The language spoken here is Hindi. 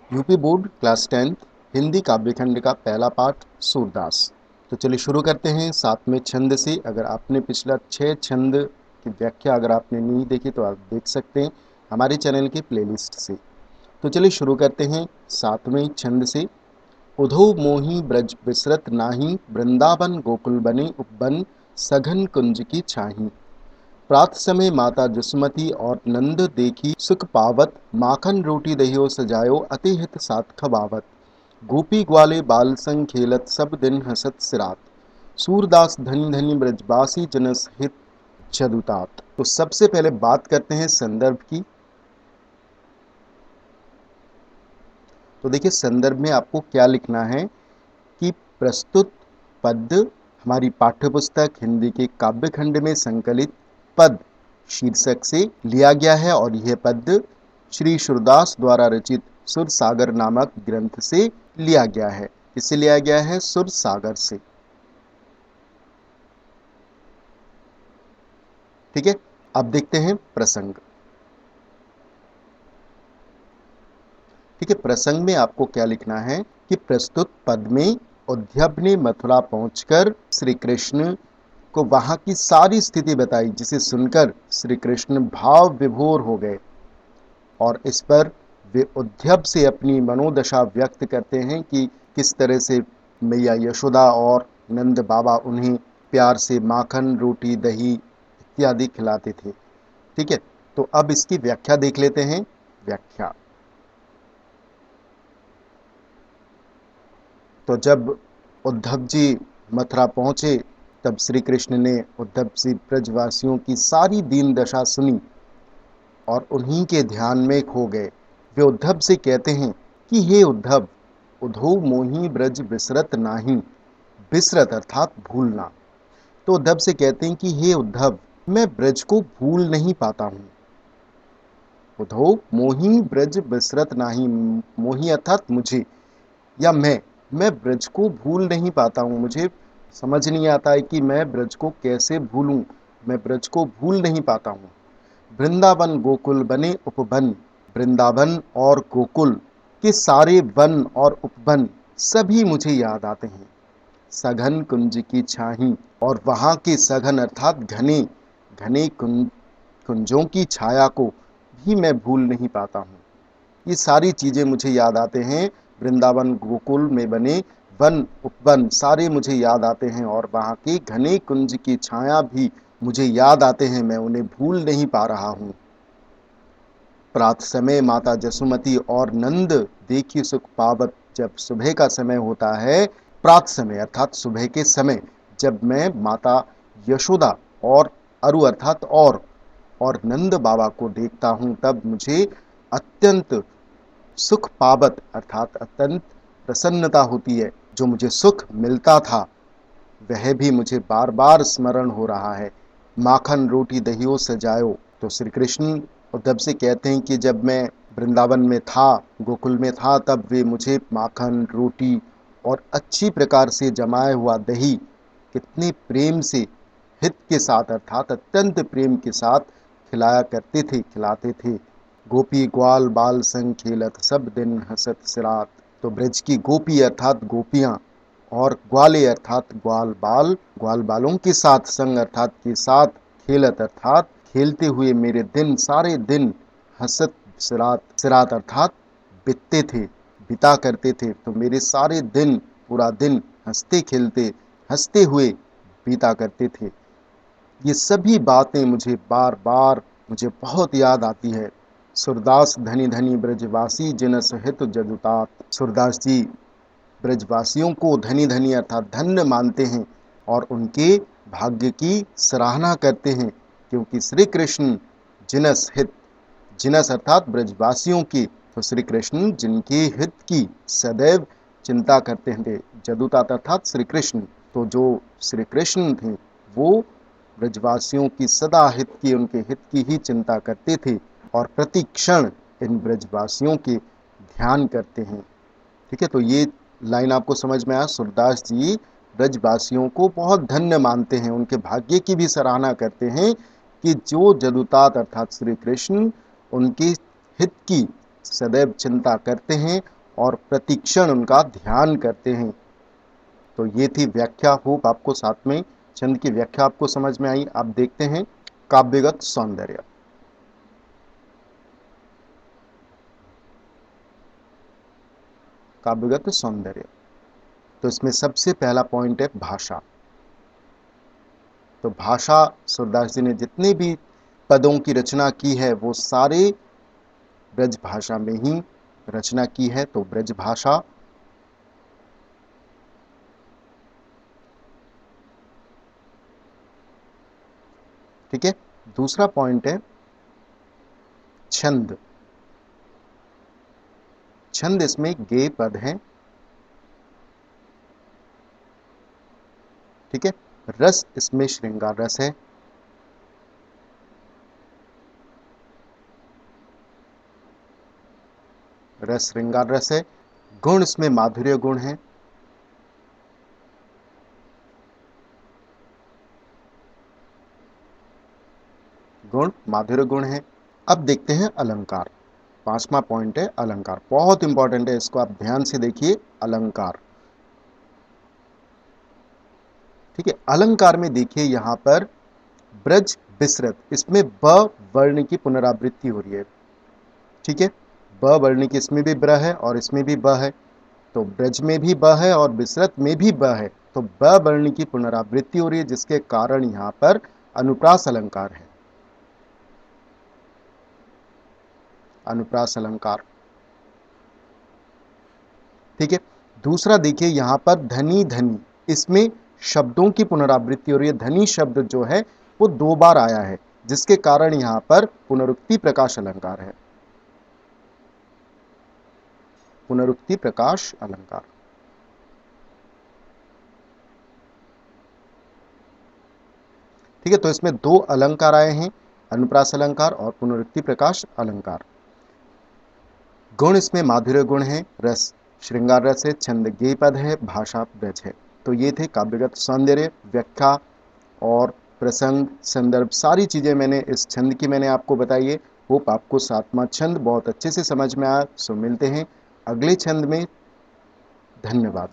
यूपी बोर्ड क्लास 10 हिंदी काव्यखंड का पहला पाठ सूरदास। तो चलिए शुरू करते हैं 7वें छंद से। अगर आपने पिछला 6 छंद की व्याख्या अगर आपने नहीं देखी तो आप देख सकते हैं हमारे चैनल की प्लेलिस्ट से। तो चलिए शुरू करते हैं 7वें छंद से। उधो मोही ब्रज बिसरत नाही, वृंदावन गोकुल बने उपवन, सघन कुंज की छाही। प्रात समय माता जसुमती और नंद देखी सुख पावत, माखन रोटी दहियो सजायो अति हित साथ खवावत। गोपी ग्वाले बाल संग खेलत, सब दिन हसत सिरात। सूरदास धनी धनी ब्रजबासी, जनस हित जदुतात। तो सबसे पहले बात करते हैं संदर्भ की। तो देखिए संदर्भ में आपको क्या लिखना है कि प्रस्तुत पद हमारी पाठ्यपुस्तक हिंदी के काव्यखंड में संकलित पद शीर्षक से लिया गया है और यह पद श्री सूरदास द्वारा रचित सुर सागर नामक ग्रंथ से लिया गया है। इससे लिया गया है सुर सागर से। ठीक है, अब देखते हैं प्रसंग। ठीक है, प्रसंग में आपको क्या लिखना है कि प्रस्तुत पद में उद्धव ने मथुरा पहुंचकर श्री कृष्ण को वहां की सारी स्थिति बताई, जिसे सुनकर श्री कृष्ण भाव विभोर हो गए और इस पर वे उद्धव से अपनी मनोदशा व्यक्त करते हैं कि किस तरह से मैया यशोदा और नंद बाबा उन्हें प्यार से माखन रोटी दही इत्यादि खिलाते थे। ठीक है, तो अब इसकी व्याख्या देख लेते हैं। व्याख्या। तो जब उद्धव जी मथुरा पहुंचे तब श्री कृष्ण ने उद्धव से ब्रजवासियों की सारी दीन दशा सुनी और उन्हीं के ध्यान में खो गए। वे उद्धव से कहते हैं कि हे उद्धव, उधो मोही ब्रज बिसरत नाही। बिसरत अर्थात भूलना। तो उद्धव से कहते हैं कि हे उद्धव, मैं ब्रज को भूल नहीं पाता हूँ। उधो मोही ब्रज बिसरत नाही, मोही अर्थात मुझे या मैं ब्रज को भूल नहीं पाता हूँ। मुझे समझ नहीं आता है कि मैं ब्रज को कैसे भूलूं। मैं ब्रज को भूल नहीं पाता हूँ। वृंदावन गोकुल बने उपवन। वृंदावन और गोकुल के सारे वन और उपवन सभी मुझे याद आते हैं। सघन कुंज की छाही, और वहां के सघन अर्थात घने घने कुंजों की छाया को भी मैं भूल नहीं पाता हूँ। ये सारी चीजें मुझे याद आते हैं। वृंदावन गोकुल में बने वन उपवन सारे मुझे याद आते हैं और वहां के घने कुंज की छाया भी मुझे याद आते हैं। मैं उन्हें भूल नहीं पा रहा हूँ। प्रात समय माता जसुमती और नंद देखी सुख पावत। जब सुबह का समय होता है, प्रात समय अर्थात सुबह के समय, जब मैं माता यशोदा और अरु अर्थात और नंद बाबा को देखता हूँ, तब मुझे अत्यंत सुख पावत अर्थात अत्यंत प्रसन्नता होती है। जो मुझे सुख मिलता था वह भी मुझे बार बार स्मरण हो रहा है। माखन रोटी दहियो सजायो। तो श्री कृष्ण उद्धव से कहते हैं कि जब मैं वृंदावन में था, गोकुल में था, तब वे मुझे माखन रोटी और अच्छी प्रकार से जमाया हुआ दही कितने प्रेम से, हित के साथ अर्थात अत्यंत प्रेम के साथ खिलाया करते थे, खिलाते थे। गोपी ग्वाल बाल संग खेलत, सब दिन हंसत सिरात। तो ब्रज की गोपी अर्थात गोपियां और ग्वाले अर्थात ग्वाल बाल, ग्वाल बालों के साथ, संग अर्थात के साथ, खेलत अर्थात खेलते हुए मेरे दिन सारे दिन हसत सिरात, सिरात अर्थात बीतते थे, बिता करते थे। तो मेरे सारे दिन, पूरा दिन हंसते खेलते हंसते हुए बीता करते थे। ये सभी बातें मुझे बार बार मुझे बहुत याद आती है। सूरदास धनी धनी ब्रजवासी, जिन सहित जदुतात। सूरदास जी ब्रजवासियों को धनी धनी अर्थात धन्य मानते हैं और उनके भाग्य की सराहना करते हैं, क्योंकि श्री कृष्ण जिनस हित, जिनस अर्थात ब्रजवासियों की, तो श्री कृष्ण जिनके हित की सदैव चिंता करते थे। जदुतात अर्थात श्री कृष्ण। तो जो श्री कृष्ण थे वो ब्रजवासियों की सदा हित की, उनके हित की ही चिंता करते थे और प्रति क्षण इन ब्रजवासियों के ध्यान करते हैं। ठीक है, तो ये लाइन आपको समझ में आया। सूरदास जी ब्रजवासियों को बहुत धन्य मानते हैं, उनके भाग्य की भी सराहना करते हैं कि जो जदुतात अर्थात श्री कृष्ण उनके हित की सदैव चिंता करते हैं और प्रतिक्षण उनका ध्यान करते हैं। तो ये थी व्याख्या। होप आपको साथ में छंद की व्याख्या आपको समझ में आई। आप देखते हैं काव्यगत सौंदर्य। काव्यगत सौंदर्य, तो इसमें सबसे पहला पॉइंट है भाषा। तो भाषा, सूरदास जी ने जितने भी पदों की रचना की है वो सारे ब्रज भाषा में ही रचना की है। तो ब्रज भाषा। ठीक है, दूसरा पॉइंट है छंद। छंद इसमें गेय पद है। ठीक है, रस इसमें श्रृंगार रस है। रस श्रृंगार रस है। गुण इसमें माधुर्य गुण है। गुण माधुर्य गुण है। अब देखते हैं अलंकार। पांचवा पॉइंट है अलंकार, बहुत इंपॉर्टेंट है, इसको आप ध्यान से देखिए। अलंकार, ठीक है। अलंकार में देखिए यहां पर ब्रज विसृत, इसमें ब वर्ण की पुनरावृत्ति हो रही है। ठीक है, ब वर्ण की इसमें भी ब्र है और इसमें भी ब है। तो ब्रज में भी ब है और विसृत में भी ब है। तो ब वर्ण की पुनरावृत्ति हो रही है, जिसके कारण यहां पर अनुप्रास अलंकार है। अनुप्रास अलंकार। ठीक है, दूसरा देखिए यहां पर धनी धनी, इसमें शब्दों की पुनरावृत्ति हो रही है। धनी शब्द जो है वो 2 बार आया है, जिसके कारण यहां पर पुनरुक्ति प्रकाश अलंकार है। पुनरुक्ति प्रकाश अलंकार। ठीक है, तो इसमें 2 अलंकार आए हैं, अनुप्रास अलंकार और पुनरुक्ति प्रकाश अलंकार। गुण इसमें माधुर्य गुण है, रस श्रृंगार रस है, छंद गेय पद है, भाषा ब्रज है। तो ये थे काव्यगत सौंदर्य, व्याख्या और प्रसंग, संदर्भ, सारी चीजें मैंने इस छंद की मैंने आपको बताई है। होप आपको सातवां छंद बहुत अच्छे से समझ में आया। सो मिलते हैं अगले छंद में। धन्यवाद।